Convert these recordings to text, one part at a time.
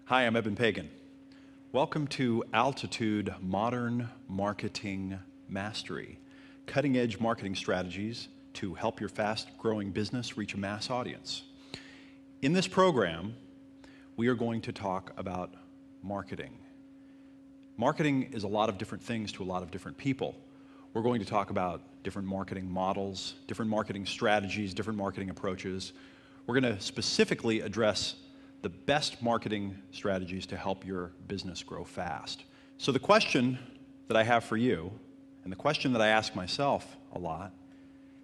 Hi, I'm Eben Pagan. Welcome to Altitude Modern Marketing Mastery, cutting-edge marketing strategies to help your fast-growing business reach a mass audience. In this program, we are going to talk about marketing. Marketing is a lot of different things to a lot of different people. We're going to talk about different marketing models, different marketing strategies, different marketing approaches. We're going to specifically address the best marketing strategies to help your business grow fast. So the question that I have for you, and the question that I ask myself a lot,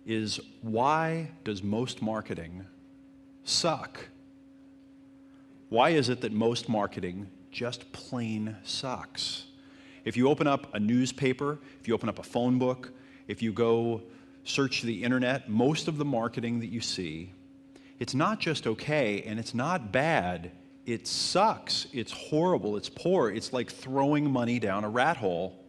is why does most marketing suck? Why is it that most marketing just plain sucks? If you open up a newspaper, if you open up a phone book, if you go search the internet, most of the marketing that you see, it's not just okay and it's not bad, it sucks, it's horrible, it's poor, it's like throwing money down a rat hole.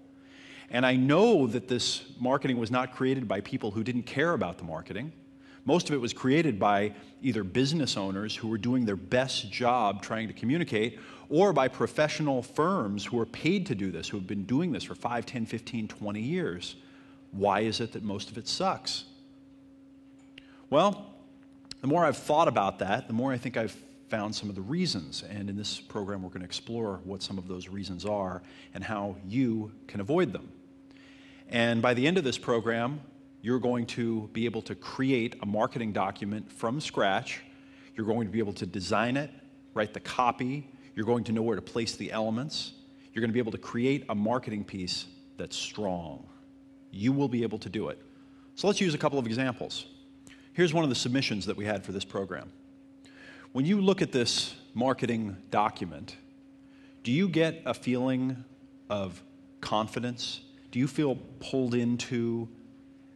And I know that this marketing was not created by people who didn't care about the marketing. Most of it was created by either business owners who were doing their best job trying to communicate, or by professional firms who are paid to do this, who have been doing this for 5, 10, 15, 20 years. Why is it that most of it sucks? Well, the more I've thought about that, the more I think I've found some of the reasons. And in this program, we're going to explore what some of those reasons are and how you can avoid them. And by the end of this program, you're going to be able to create a marketing document from scratch. You're going to be able to design it, write the copy. You're going to know where to place the elements. You're going to be able to create a marketing piece that's strong. You will be able to do it. So let's use a couple of examples. Here's one of the submissions that we had for this program. When you look at this marketing document, do you get a feeling of confidence? Do you feel pulled into,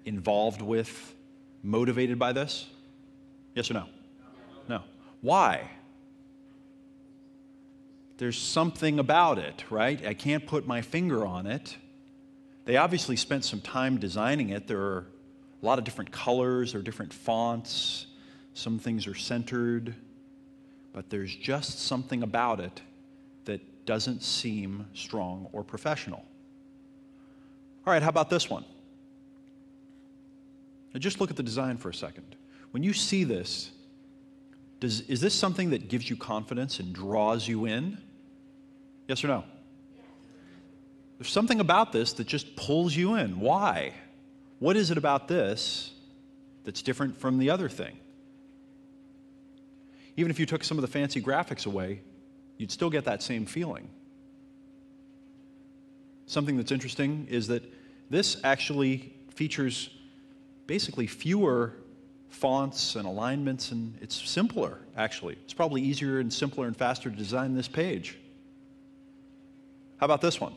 involved with, motivated by this? Yes or no? No. Why? There's something about it, right? I can't put my finger on it. They obviously spent some time designing it. There are a lot of different colors or different fonts. Some things are centered, but there's just something about it that doesn't seem strong or professional. All right, how about this one? Now just look at the design for a second. When you see this, is this something that gives you confidence and draws you in? Yes or no? There's something about this that just pulls you in. Why? What is it about this that's different from the other thing? Even if you took some of the fancy graphics away, you'd still get that same feeling. Something that's interesting is that this actually features basically fewer fonts and alignments, and it's simpler, actually. It's probably easier and simpler and faster to design this page. How about this one?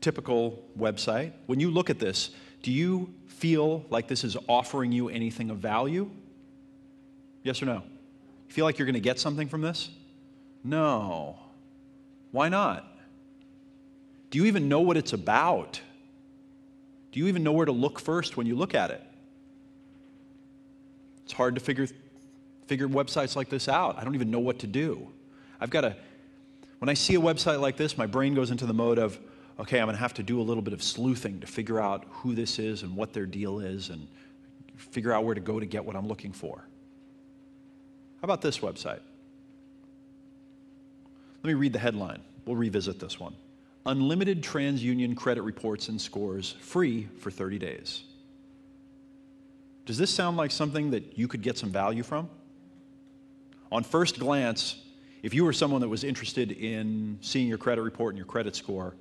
Typical website. When you look at this, do you feel like this is offering you anything of value? Yes or no? You feel like you're going to get something from this? No. Why not? Do you even know what it's about? Do you even know where to look first when you look at it? It's hard to figure websites like this out. I don't even know what to do. When I see a website like this, my brain goes into the mode of, okay, I'm going to have to do a little bit of sleuthing to figure out who this is and what their deal is and figure out where to go to get what I'm looking for. How about this website? Let me read the headline. We'll revisit this one. Unlimited TransUnion credit reports and scores, free for 30 days. Does this sound like something that you could get some value from? On first glance, if you were someone that was interested in seeing your credit report and your credit score,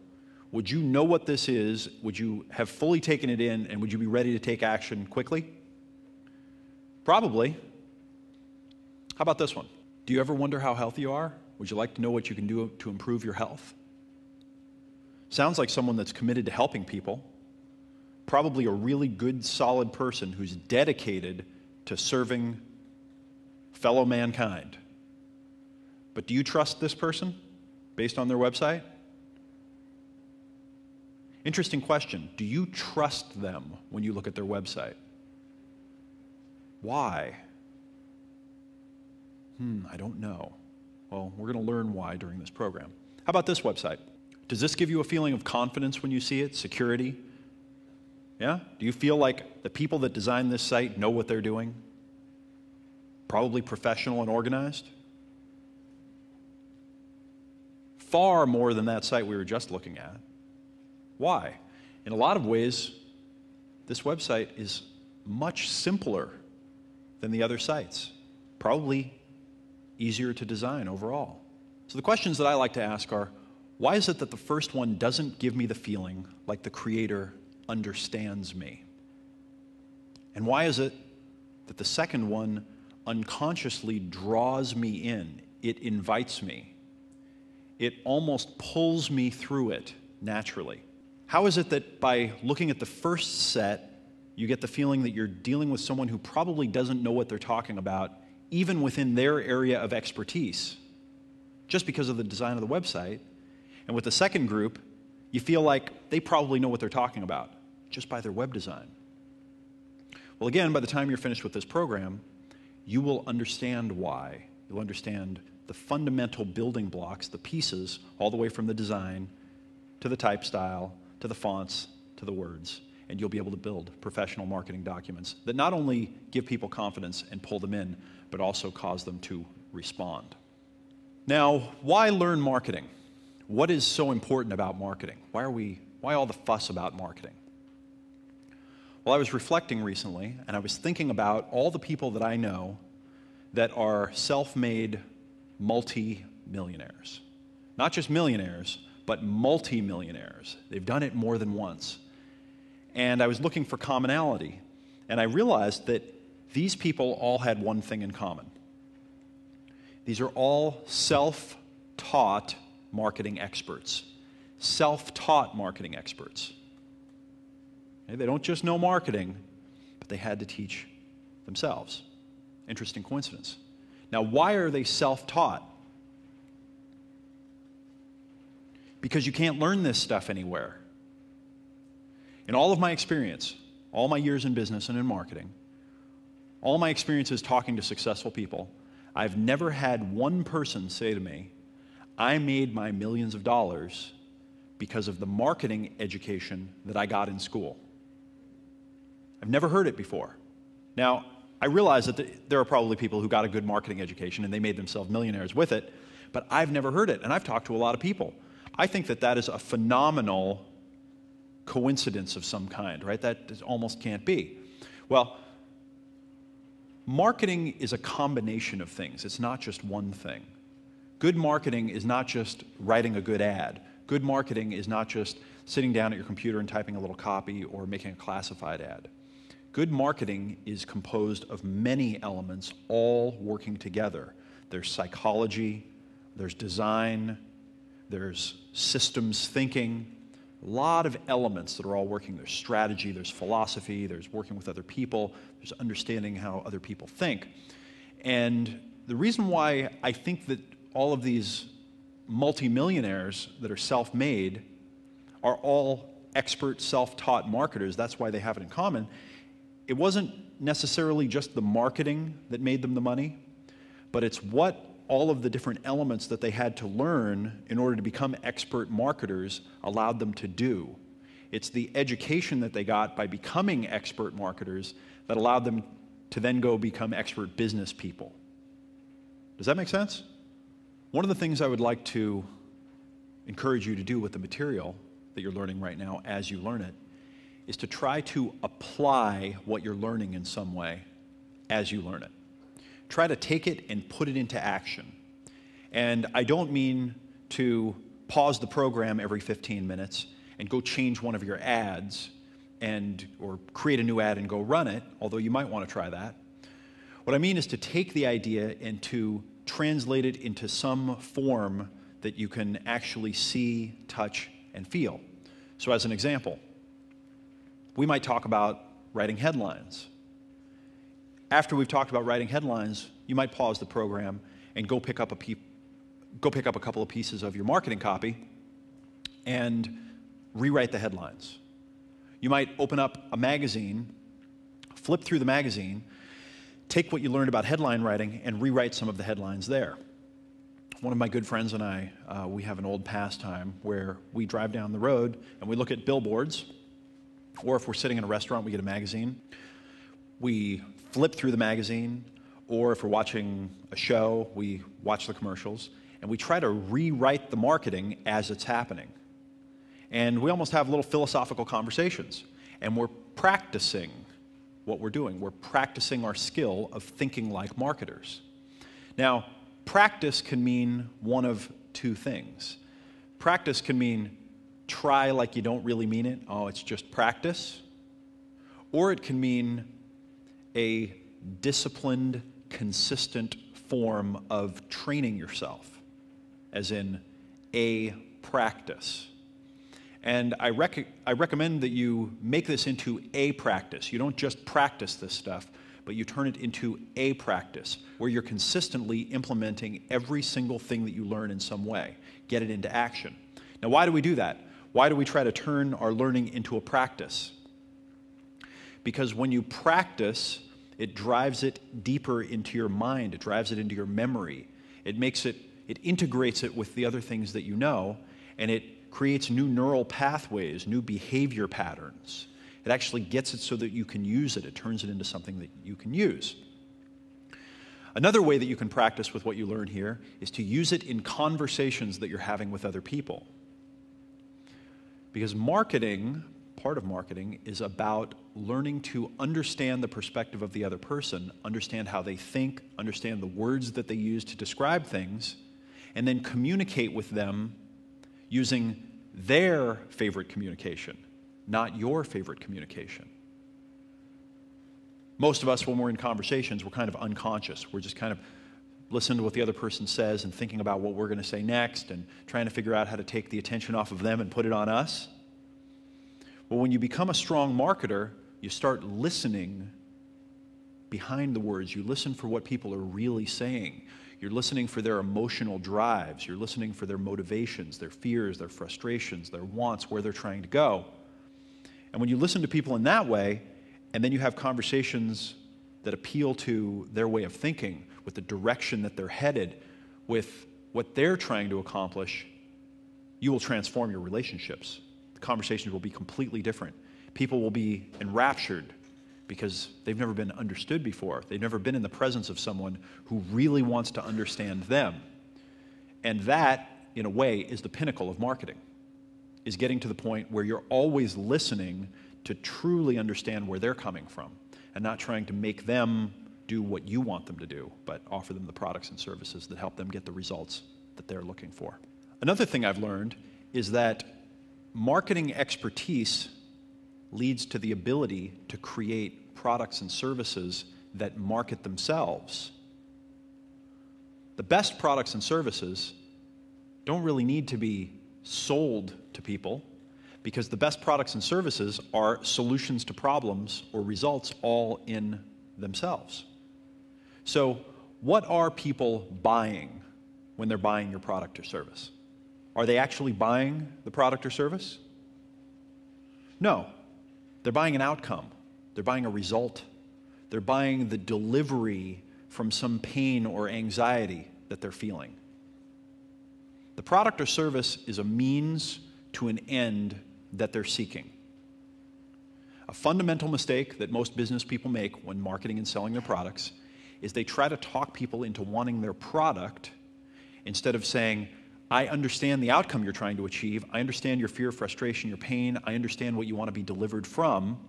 would you know what this is? Would you have fully taken it in, and would you be ready to take action quickly? Probably. How about this one? Do you ever wonder how healthy you are? Would you like to know what you can do to improve your health? Sounds like someone that's committed to helping people. Probably a really good, solid person who's dedicated to serving fellow mankind. But do you trust this person based on their website? Interesting question. Do you trust them when you look at their website? Why? I don't know. Well, we're going to learn why during this program. How about this website? Does this give you a feeling of confidence when you see it? Security? Yeah? Do you feel like the people that designed this site know what they're doing? Probably professional and organized? Far more than that site we were just looking at. Why? In a lot of ways, this website is much simpler than the other sites. Probably easier to design overall. So the questions that I like to ask are, why is it that the first one doesn't give me the feeling like the creator understands me? And why is it that the second one unconsciously draws me in? It invites me. It almost pulls me through it naturally. How is it that by looking at the first set, you get the feeling that you're dealing with someone who probably doesn't know what they're talking about, even within their area of expertise, just because of the design of the website? And with the second group, you feel like they probably know what they're talking about, just by their web design. Well, again, by the time you're finished with this program, you will understand why. You'll understand the fundamental building blocks, the pieces, all the way from the design to the type style, to the fonts, to the words. And you'll be able to build professional marketing documents that not only give people confidence and pull them in, but also cause them to respond. Now, why learn marketing? What is so important about marketing? Why all the fuss about marketing? Well, I was reflecting recently, and I was thinking about all the people that I know that are self-made multi-millionaires. Not just millionaires, but multi-millionaires. They've done it more than once. And I was looking for commonality, and I realized that these people all had one thing in common. These are all self-taught marketing experts. Self-taught marketing experts. Okay, they don't just know marketing, but they had to teach themselves. Interesting coincidence. Now, why are they self-taught? Because you can't learn this stuff anywhere. In all of my experience, all my years in business and in marketing, all my experiences talking to successful people, I've never had one person say to me, I made my millions of dollars because of the marketing education that I got in school. I've never heard it before. Now, I realize that there are probably people who got a good marketing education and they made themselves millionaires with it, but I've never heard it, and I've talked to a lot of people. I think that that is a phenomenal coincidence of some kind, right? That almost can't be. Well, marketing is a combination of things. It's not just one thing. Good marketing is not just writing a good ad. Good marketing is not just sitting down at your computer and typing a little copy or making a classified ad. Good marketing is composed of many elements all working together. There's psychology, there's design, there's systems thinking, a lot of elements that are all working. There's strategy, there's philosophy, there's working with other people, there's understanding how other people think. And the reason why I think that all of these multimillionaires that are self-made are all expert self-taught marketers, that's why they have it in common. It wasn't necessarily just the marketing that made them the money, but it's what all of the different elements that they had to learn in order to become expert marketers allowed them to do. It's the education that they got by becoming expert marketers that allowed them to then go become expert business people. Does that make sense? One of the things I would like to encourage you to do with the material that you're learning right now as you learn it is to try to apply what you're learning in some way as you learn it. Try to take it and put it into action. And I don't mean to pause the program every 15 minutes and go change one of your ads or create a new ad and go run it, although you might want to try that. What I mean is to take the idea and to translate it into some form that you can actually see, touch, and feel. So as an example, we might talk about writing headlines. After we've talked about writing headlines, you might pause the program and go pick up a couple of pieces of your marketing copy and rewrite the headlines. You might open up a magazine, flip through the magazine, take what you learned about headline writing and rewrite some of the headlines there. One of my good friends and I, we have an old pastime where we drive down the road and we look at billboards, or if we're sitting in a restaurant, we get a magazine. We flip through the magazine, or if we're watching a show, we watch the commercials, and we try to rewrite the marketing as it's happening. And we almost have little philosophical conversations, and we're practicing what we're doing. We're practicing our skill of thinking like marketers. Now, practice can mean one of two things. Practice can mean try like you don't really mean it. Oh, it's just practice. Or it can mean a disciplined, consistent form of training yourself, as in a practice. And I recommend that you make this into a practice. You don't just practice this stuff, but you turn it into a practice where you're consistently implementing every single thing that you learn in some way. Get it into action. Now, why do we do that? Why do we try to turn our learning into a practice? Because when you practice, it drives it deeper into your mind. It drives it into your memory. It integrates it with the other things that you know, and it creates new neural pathways, new behavior patterns. It actually gets it so that you can use it. It turns it into something that you can use. Another way that you can practice with what you learn here is to use it in conversations that you're having with other people. Because marketing, part of marketing, is about learning to understand the perspective of the other person, understand how they think, understand the words that they use to describe things, and then communicate with them using their favorite communication, not your favorite communication. Most of us, when we're in conversations, we're kind of unconscious. We're just kind of listening to what the other person says and thinking about what we're going to say next and trying to figure out how to take the attention off of them and put it on us. Well, when you become a strong marketer, you start listening behind the words. You listen for what people are really saying. You're listening for their emotional drives. You're listening for their motivations, their fears, their frustrations, their wants, where they're trying to go. And when you listen to people in that way, and then you have conversations that appeal to their way of thinking, with the direction that they're headed, with what they're trying to accomplish, you will transform your relationships. The conversations will be completely different. People will be enraptured because they've never been understood before. They've never been in the presence of someone who really wants to understand them. And that, in a way, is the pinnacle of marketing, is getting to the point where you're always listening to truly understand where they're coming from and not trying to make them do what you want them to do, but offer them the products and services that help them get the results that they're looking for. Another thing I've learned is that marketing expertise leads to the ability to create products and services that market themselves. The best products and services don't really need to be sold to people, because the best products and services are solutions to problems or results all in themselves. So, what are people buying when they're buying your product or service? Are they actually buying the product or service? No. They're buying an outcome. They're buying a result. They're buying the delivery from some pain or anxiety that they're feeling. The product or service is a means to an end that they're seeking. A fundamental mistake that most business people make when marketing and selling their products is they try to talk people into wanting their product instead of saying, I understand the outcome you're trying to achieve. I understand your fear, frustration, your pain. I understand what you want to be delivered from.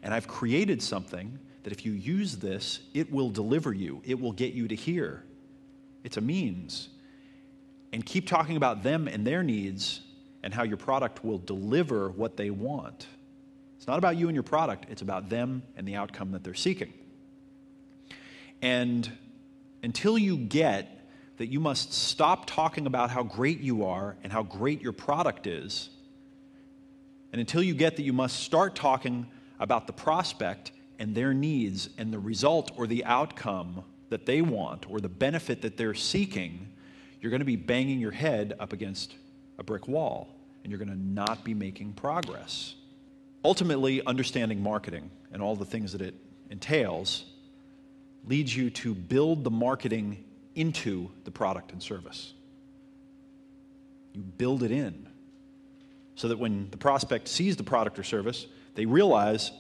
And I've created something that if you use this, it will deliver you. It will get you to here. It's a means. And keep talking about them and their needs and how your product will deliver what they want. It's not about you and your product. It's about them and the outcome that they're seeking. And until you get that you must stop talking about how great you are and how great your product is, and until you get that you must start talking about the prospect and their needs and the result or the outcome that they want or the benefit that they're seeking, you're going to be banging your head up against a brick wall, and you're going to not be making progress. Ultimately, understanding marketing and all the things that it entails leads you to build the marketing into the product and service. You build it in so that when the prospect sees the product or service, they realize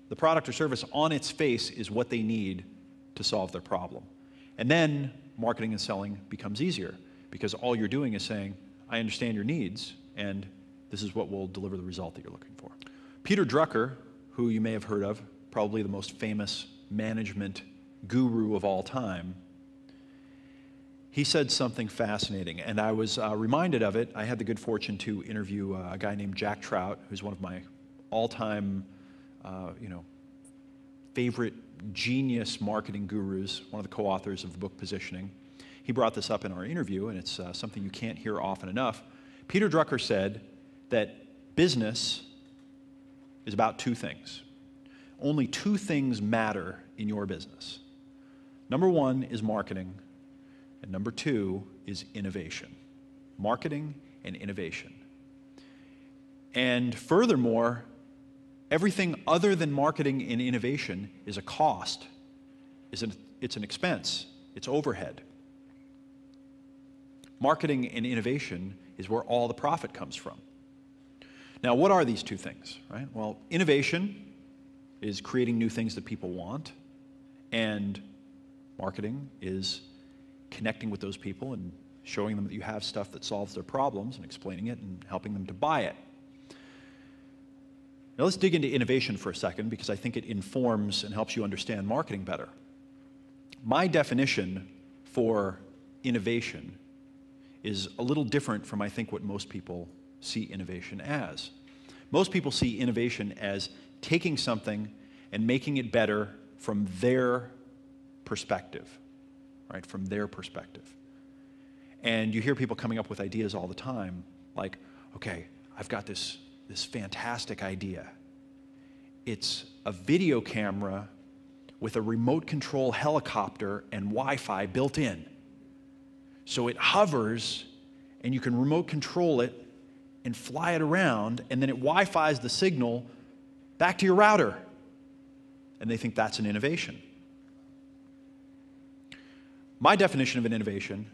the product or service on its face is what they need to solve their problem. And then marketing and selling becomes easier because all you're doing is saying, I understand your needs, and this is what will deliver the result that you're looking for. Peter Drucker, who you may have heard of, probably the most famous management guru of all time, he said something fascinating, and I was reminded of it. I had the good fortune to interview a guy named Jack Trout, who's one of my all-time favorite genius marketing gurus, one of the co-authors of the book Positioning. He brought this up in our interview, and it's something you can't hear often enough. Peter Drucker said that business is about two things. Only two things matter in your business. Number one is marketing, and number two is innovation. Marketing and innovation. And furthermore, everything other than marketing and innovation is a cost. It's an expense. It's overhead. Marketing and innovation is where all the profit comes from. Now, what are these two things, right? Well, innovation is creating new things that people want, and marketing is connecting with those people and showing them that you have stuff that solves their problems and explaining it and helping them to buy it. Now let's dig into innovation for a second because I think it informs and helps you understand marketing better. My definition for innovation is a little different from, I think, what most people see innovation as. Most people see innovation as taking something and making it better from their perspective, right? From their perspective. And you hear people coming up with ideas all the time, like, okay, I've got this fantastic idea. It's a video camera with a remote control helicopter and Wi-Fi built in. So it hovers, and you can remote control it and fly it around, and then it Wi-Fi's the signal back to your router. And they think that's an innovation. My definition of an innovation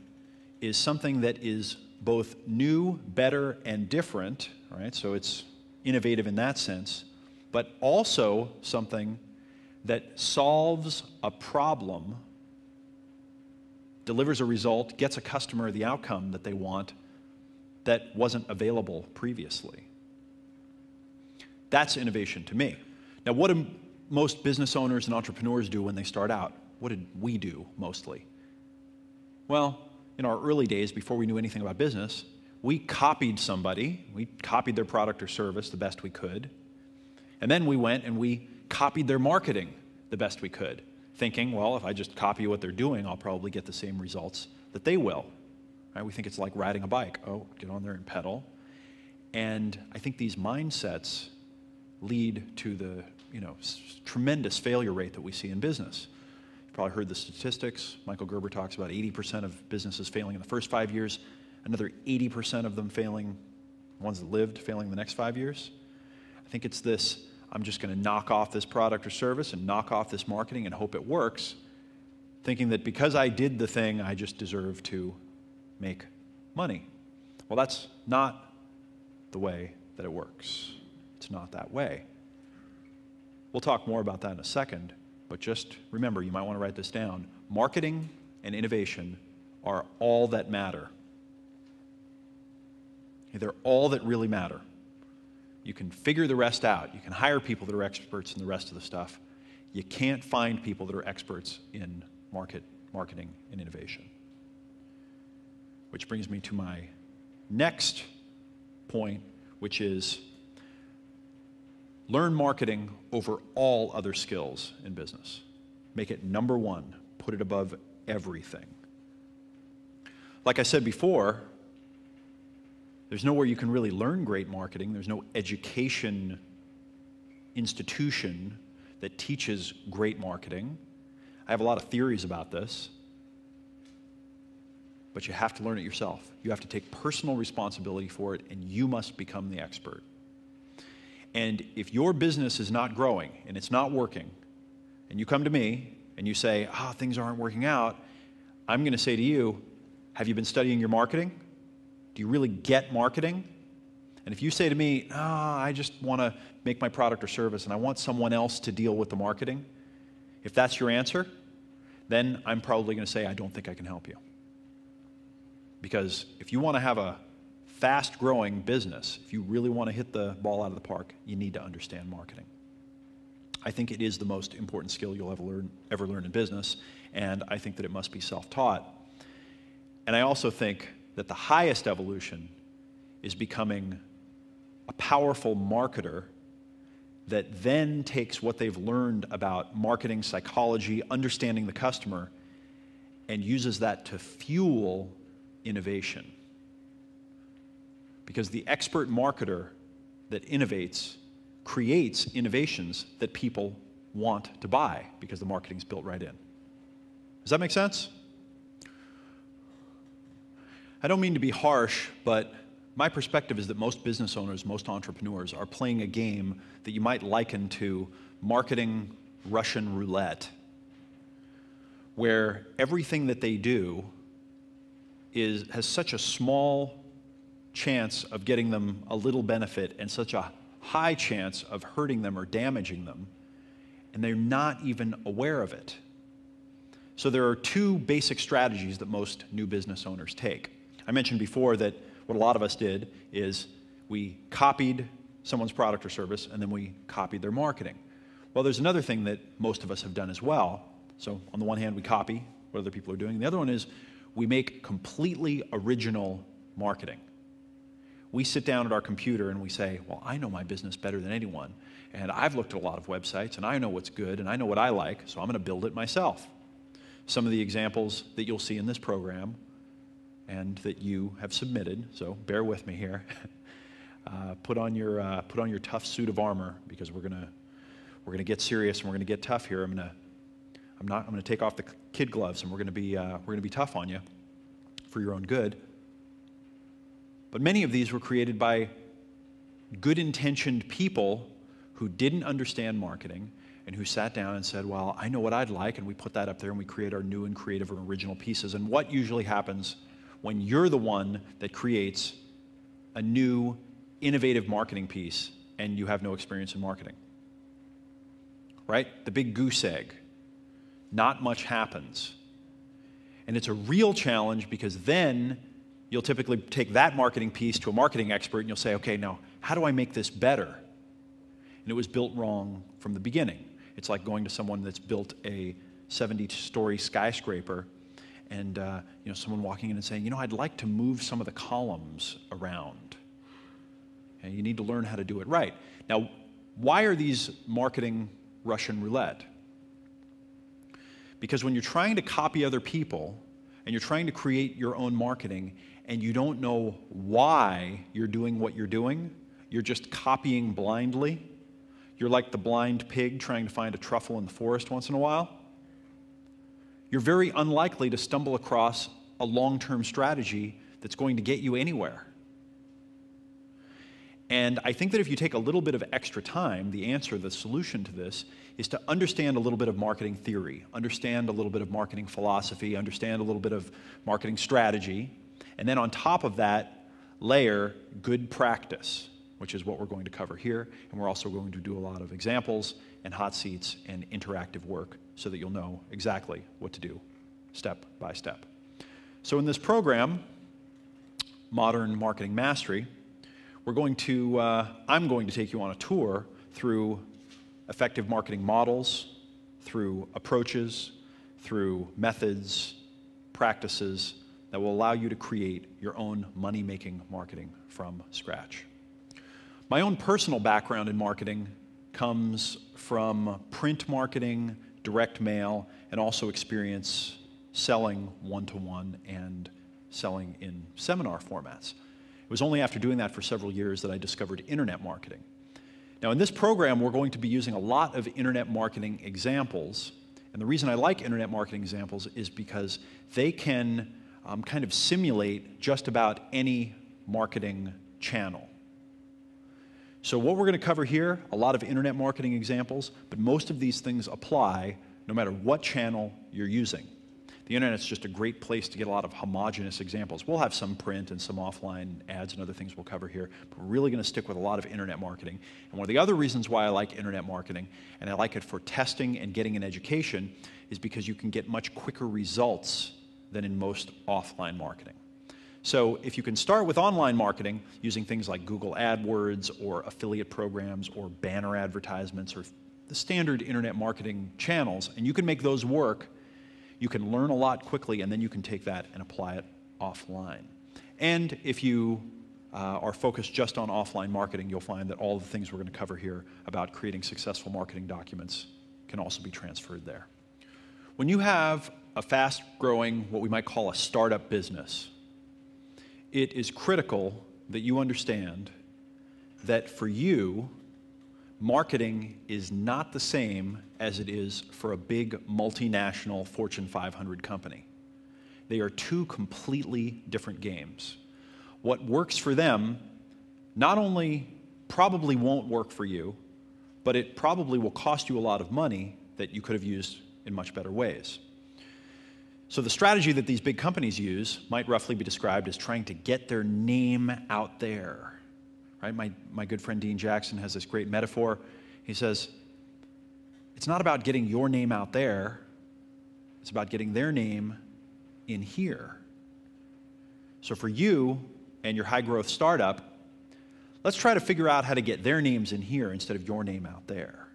is something that is both new, better, and different, right? So it's innovative in that sense, but also something that solves a problem, delivers a result, gets a customer the outcome that they want that wasn't available previously. That's innovation to me. Now, what do most business owners and entrepreneurs do when they start out? What did we do mostly? Well, in our early days, before we knew anything about business, we copied somebody. We copied their product or service the best we could. And then we went and we copied their marketing the best we could, thinking, well, if I just copy what they're doing, I'll probably get the same results that they will. Right? We think it's like riding a bike. Oh, get on there and pedal. And I think these mindsets lead to the tremendous failure rate that we see in business. You've probably heard the statistics. Michael Gerber talks about 80% of businesses failing in the first 5 years, another 80% of them failing, ones that lived, failing the next 5 years. I think it's this, I'm just going to knock off this product or service and knock off this marketing and hope it works, thinking that because I did the thing, I just deserve to make money. Well, that's not the way that it works. It's not that way. We'll talk more about that in a second, but just remember, you might want to write this down. Marketing and innovation are all that matter. They're all that really matter. You can figure the rest out. You can hire people that are experts in the rest of the stuff. You can't find people that are experts in marketing, and innovation. Which brings me to my next point, which is learn marketing over all other skills in business. Make it number one. Put it above everything. Like I said before, there's nowhere you can really learn great marketing. There's no education institution that teaches great marketing. I have a lot of theories about this, but you have to learn it yourself. You have to take personal responsibility for it, and you must become the expert. And if your business is not growing and it's not working, and you come to me and you say, things aren't working out, I'm going to say to you, have you been studying your marketing? Do you really get marketing? And if you say to me, I just want to make my product or service and I want someone else to deal with the marketing, if that's your answer, then I'm probably going to say, I don't think I can help you. Because if you want to have a fast-growing business, if you really want to hit the ball out of the park, you need to understand marketing. I think it is the most important skill you'll ever learn in business, and I think that it must be self-taught. And I also think that the highest evolution is becoming a powerful marketer that then takes what they've learned about marketing, psychology, understanding the customer, and uses that to fuel innovation. Because the expert marketer that innovates creates innovations that people want to buy because the marketing's built right in. Does that make sense? I don't mean to be harsh, but my perspective is that most business owners, most entrepreneurs are playing a game that you might liken to marketing Russian roulette, where everything that they do has such a small chance of getting them a little benefit and such a high chance of hurting them or damaging them, and they're not even aware of it. So there are two basic strategies that most new business owners take. I mentioned before that what a lot of us did is we copied someone's product or service and then we copied their marketing. Well, there's another thing that most of us have done as well. So on the one hand, we copy what other people are doing. The other one is we make completely original marketing. We sit down at our computer and we say, well, I know my business better than anyone, and I've looked at a lot of websites, and I know what's good, and I know what I like, so I'm going to build it myself. Some of the examples that you'll see in this program and that you have submitted, so bear with me here. Put on your tough suit of armor, because we're gonna get serious and we're gonna get tough here. I'm gonna take off the kid gloves and we're gonna be tough on you for your own good. But many of these were created by good-intentioned people who didn't understand marketing and who sat down and said, well, I know what I'd like, and we put that up there and we create our new and creative and original pieces. And what usually happens when you're the one that creates a new, innovative marketing piece and you have no experience in marketing? Right? The big goose egg. Not much happens. And it's a real challenge, because then you'll typically take that marketing piece to a marketing expert and you'll say, okay, now how do I make this better? And it was built wrong from the beginning. It's like going to someone that's built a 70-story skyscraper and someone walking in and saying, I'd like to move some of the columns around. And you need to learn how to do it right. Now, why are these marketing Russian roulette? Because when you're trying to copy other people and you're trying to create your own marketing and you don't know why you're doing what you're doing, you're just copying blindly. You're like the blind pig trying to find a truffle in the forest once in a while. You're very unlikely to stumble across a long-term strategy that's going to get you anywhere. And I think that if you take a little bit of extra time, the solution to this is to understand a little bit of marketing theory, understand a little bit of marketing philosophy, understand a little bit of marketing strategy, and then on top of that, layer good practice, which is what we're going to cover here. And we're also going to do a lot of examples and hot seats and interactive work so that you'll know exactly what to do step by step. So in this program, Modern Marketing Mastery, I'm going to take you on a tour through effective marketing models, through approaches, through methods, practices that will allow you to create your own money-making marketing from scratch. My own personal background in marketing comes from print marketing, direct mail, and also experience selling one-to-one and selling in seminar formats. It was only after doing that for several years that I discovered internet marketing. Now, in this program, we're going to be using a lot of internet marketing examples. And the reason I like internet marketing examples is because they can kind of simulate just about any marketing channel. So what we're going to cover here, a lot of internet marketing examples, but most of these things apply no matter what channel you're using. The internet's just a great place to get a lot of homogeneous examples. We'll have some print and some offline ads and other things we'll cover here, but we're really going to stick with a lot of internet marketing. And one of the other reasons why I like internet marketing, and I like it for testing and getting an education, is because you can get much quicker results than in most offline marketing. So if you can start with online marketing using things like Google AdWords or affiliate programs or banner advertisements or the standard internet marketing channels, and you can make those work, you can learn a lot quickly, and then you can take that and apply it offline. And if you are focused just on offline marketing, you'll find that all the things we're going to cover here about creating successful marketing documents can also be transferred there. When you have a fast-growing, what we might call a startup business, it is critical that you understand that for you, marketing is not the same as it is for a big multinational Fortune 500 company. They are two completely different games. What works for them not only probably won't work for you, but it probably will cost you a lot of money that you could have used in much better ways. So the strategy that these big companies use might roughly be described as trying to get their name out there. Right? My good friend Dean Jackson has this great metaphor. He says, it's not about getting your name out there, it's about getting their name in here. So for you and your high-growth startup, let's try to figure out how to get their names in here instead of your name out there.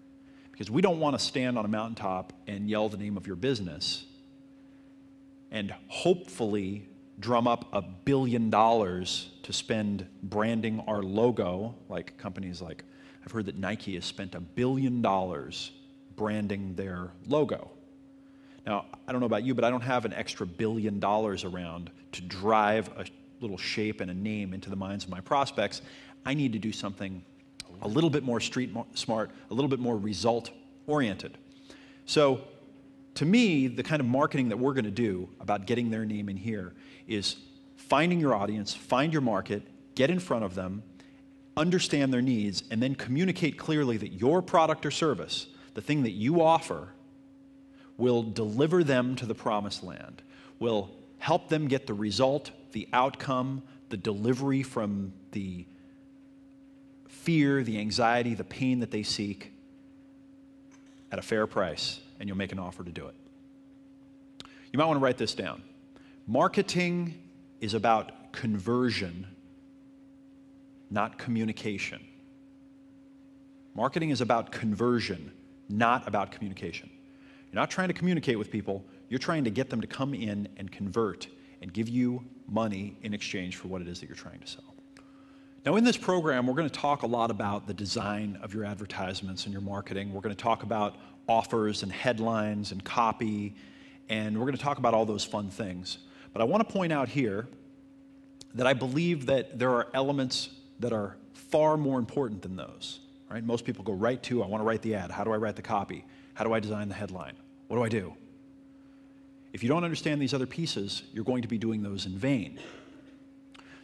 Because we don't want to stand on a mountaintop and yell the name of your business and hopefully drum up $1 billion to spend branding our logo, like companies like, I've heard that Nike has spent $1 billion branding their logo. Now, I don't know about you, but I don't have an extra $1 billion around to drive a little shape and a name into the minds of my prospects. I need to do something a little bit more street smart, a little bit more result-oriented. So, to me, the kind of marketing that we're going to do about getting their name in here is finding your audience, find your market, get in front of them, understand their needs, and then communicate clearly that your product or service, the thing that you offer, will deliver them to the promised land, will help them get the result, the outcome, the delivery from the fear, the anxiety, the pain that they seek at a fair price, and you'll make an offer to do it. You might want to write this down. Marketing is about conversion, not communication. Marketing is about conversion, not about communication. You're not trying to communicate with people, you're trying to get them to come in and convert and give you money in exchange for what it is that you're trying to sell. Now in this program, we're going to talk a lot about the design of your advertisements and your marketing. We're going to talk about offers and headlines and copy, and we're going to talk about all those fun things. But I want to point out here that I believe that there are elements that are far more important than those. Right? Most people go right to, I want to write the ad. How do I write the copy? How do I design the headline? What do I do? If you don't understand these other pieces, you're going to be doing those in vain.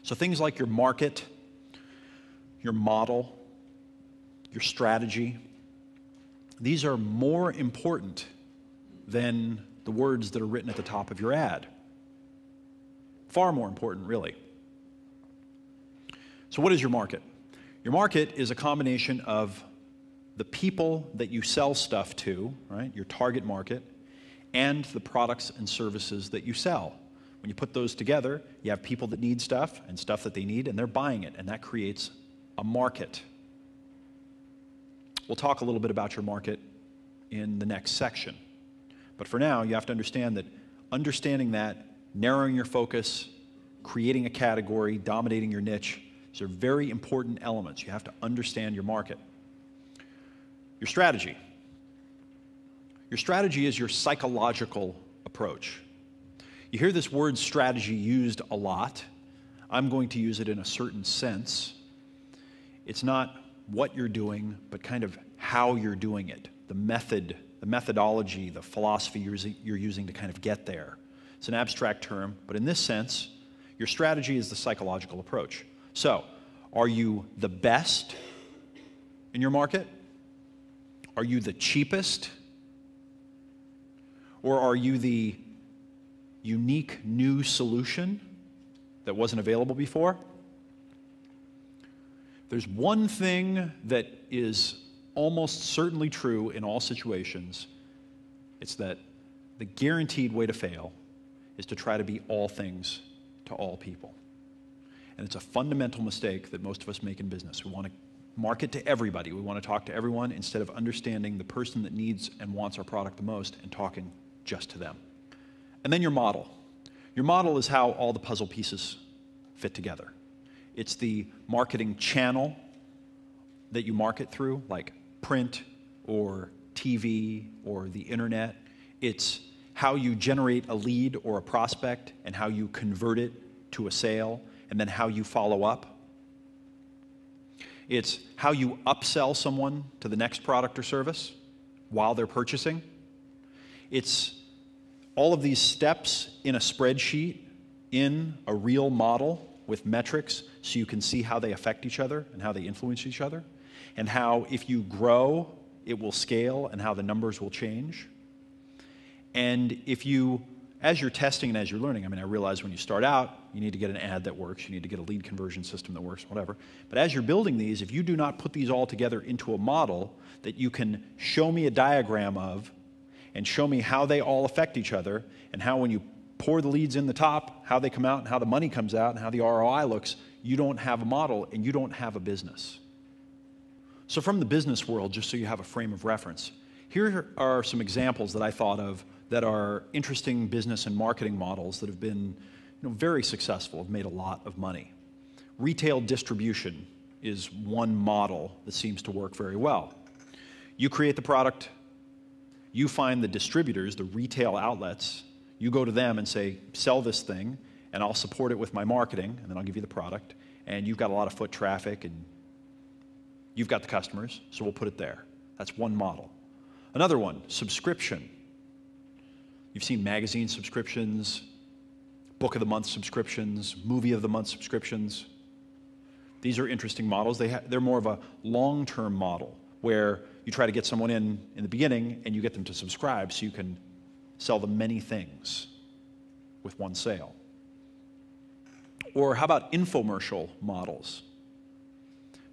So things like your market, your model, your strategy, these are more important than the words that are written at the top of your ad. Far more important, really. So what is your market? Your market is a combination of the people that you sell stuff to, right, your target market, and the products and services that you sell. When you put those together, you have people that need stuff and stuff that they need, and they're buying it, and that creates a market. We'll talk a little bit about your market in the next section. But for now, you have to understand that understanding that, narrowing your focus, creating a category, dominating your niche, these are very important elements. You have to understand your market. Your strategy. Your strategy is your psychological approach. You hear this word strategy used a lot. I'm going to use it in a certain sense. It's not what you're doing, but kind of how you're doing it, the method, the methodology, the philosophy you're using to kind of get there. It's an abstract term, but in this sense, your strategy is the psychological approach. So, are you the best in your market? Are you the cheapest? Or are you the unique new solution that wasn't available before? There's one thing that is almost certainly true in all situations. It's that the guaranteed way to fail is to try to be all things to all people. And it's a fundamental mistake that most of us make in business. We want to market to everybody. We want to talk to everyone instead of understanding the person that needs and wants our product the most and talking just to them. And then your model. Your model is how all the puzzle pieces fit together. It's the marketing channel that you market through, like print or TV or the internet. It's how you generate a lead or a prospect and how you convert it to a sale, and then how you follow up. It's how you upsell someone to the next product or service while they're purchasing. It's all of these steps in a spreadsheet in a real model with metrics so you can see how they affect each other and how they influence each other, and how if you grow, it will scale and how the numbers will change. And if you, as you're testing and as you're learning, I mean, I realize when you start out, you need to get an ad that works, you need to get a lead conversion system that works, whatever. But as you're building these, if you do not put these all together into a model that you can show me a diagram of and show me how they all affect each other and how when you pour the leads in the top, how they come out and how the money comes out and how the ROI looks, you don't have a model and you don't have a business. So from the business world, just so you have a frame of reference, here are some examples that I thought of that are interesting business and marketing models that have been very successful, have made a lot of money. Retail distribution is one model that seems to work very well. You create the product, you find the distributors, the retail outlets, you go to them and say, sell this thing, and I'll support it with my marketing, and then I'll give you the product, and you've got a lot of foot traffic, and you've got the customers, so we'll put it there. That's one model. Another one, subscription. You've seen magazine subscriptions, book of the month subscriptions, movie of the month subscriptions. These are interesting models. They're more of a long-term model where you try to get someone in the beginning and you get them to subscribe so you can sell them many things with one sale. Or how about infomercial models?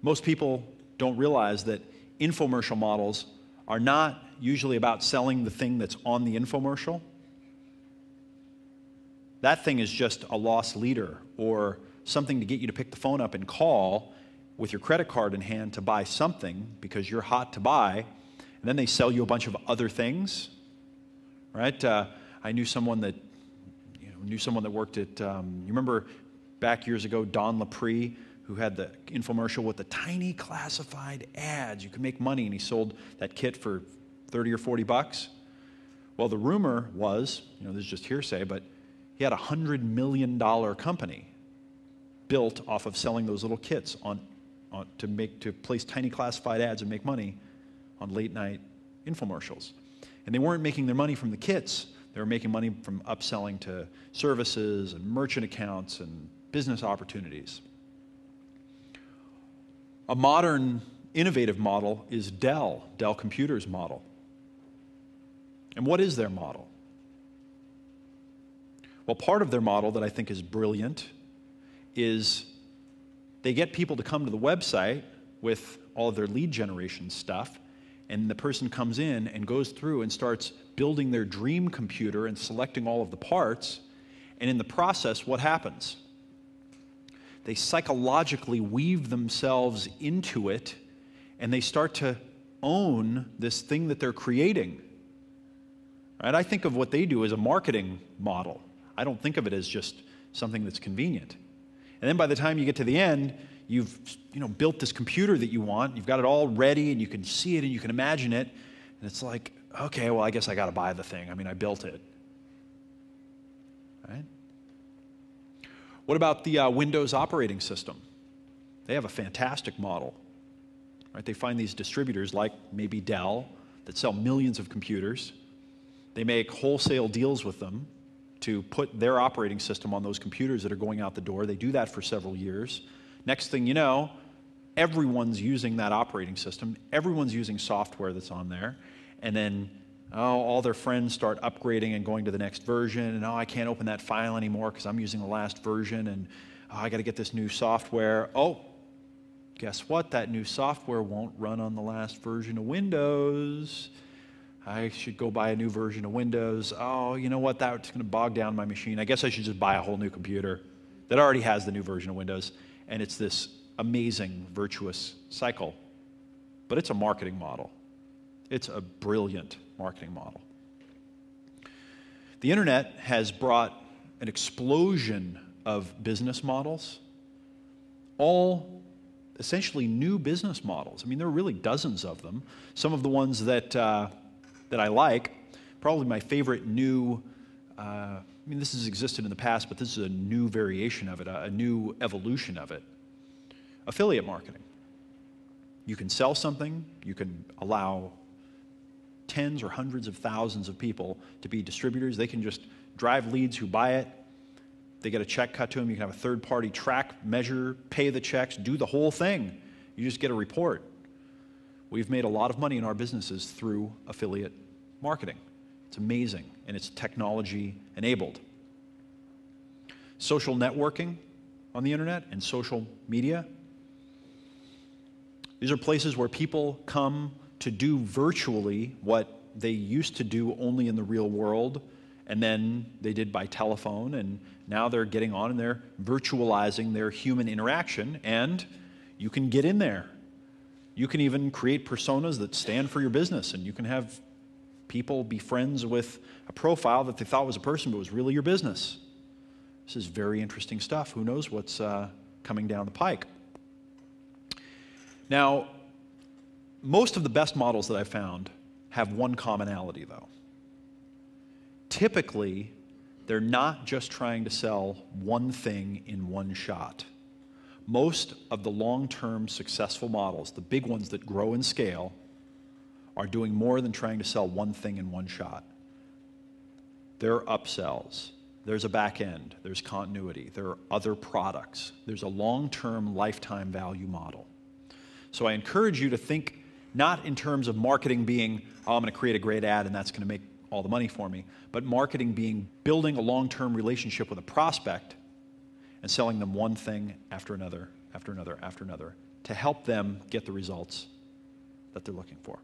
Most people don't realize that infomercial models are not usually about selling the thing that's on the infomercial. That thing is just a lost leader or something to get you to pick the phone up and call with your credit card in hand to buy something because you're hot to buy, and then they sell you a bunch of other things, right? I knew someone that worked at, you remember back years ago, Don Lapre, who had the infomercial with the tiny classified ads. You could make money, and he sold that kit for 30 or 40 bucks. Well, the rumor was, this is just hearsay, but he had a $100 million company built off of selling those little kits to place tiny classified ads and make money on late night infomercials. And they weren't making their money from the kits. They were making money from upselling to services and merchant accounts and business opportunities. A modern, innovative model is Dell Computers model. And what is their model? Well, part of their model that I think is brilliant is they get people to come to the website with all of their lead generation stuff, and the person comes in and goes through and starts building their dream computer and selecting all of the parts, and in the process, what happens? They psychologically weave themselves into it, and they start to own this thing that they're creating. Right? I think of what they do as a marketing model. I don't think of it as just something that's convenient. And then by the time you get to the end, you've built this computer that you want, you've got it all ready, and you can see it and you can imagine it, and it's like, okay, well, I guess I got to buy the thing. I mean, I built it. Right? What about the Windows operating system? They have a fantastic model. Right? They find these distributors like maybe Dell that sell millions of computers. They make wholesale deals with them to put their operating system on those computers that are going out the door. They do that for several years. Next thing you know, everyone's using that operating system. Everyone's using software that's on there. And then all their friends start upgrading and going to the next version, and I can't open that file anymore because I'm using the last version, and I got to get this new software. Oh, guess what? That new software won't run on the last version of Windows. I should go buy a new version of Windows. Oh, you know what? That's going to bog down my machine. I guess I should just buy a whole new computer that already has the new version of Windows. And it's this amazing, virtuous cycle. But it's a marketing model. It's a brilliant marketing model. The internet has brought an explosion of business models, all essentially new business models. I mean, there are really dozens of them. Some of the ones that I like, probably my favorite new, this has existed in the past, but this is a new variation of it, a new evolution of it. Affiliate marketing. You can sell something, you can allow tens or hundreds of thousands of people to be distributors. They can just drive leads who buy it. They get a check cut to them. You can have a third party track, measure, pay the checks, do the whole thing. You just get a report. We've made a lot of money in our businesses through affiliate marketing. It's amazing, and it's technology enabled. Social networking on the internet and social media. These are places where people come to do virtually what they used to do only in the real world, and then they did by telephone, and now they're getting on and they're virtualizing their human interaction, and you can get in there. You can even create personas that stand for your business, and you can have people be friends with a profile that they thought was a person but was really your business. This is very interesting stuff. Who knows what's coming down the pike? Now, most of the best models that I've found have one commonality, though. Typically, they're not just trying to sell one thing in one shot. Most of the long-term successful models, the big ones that grow in scale, are doing more than trying to sell one thing in one shot. There are upsells. There's a back end. There's continuity. There are other products. There's a long-term lifetime value model. So I encourage you to think not in terms of marketing being, oh, I'm going to create a great ad and that's going to make all the money for me, but marketing being building a long-term relationship with a prospect and selling them one thing after another, after another, after another, to help them get the results that they're looking for.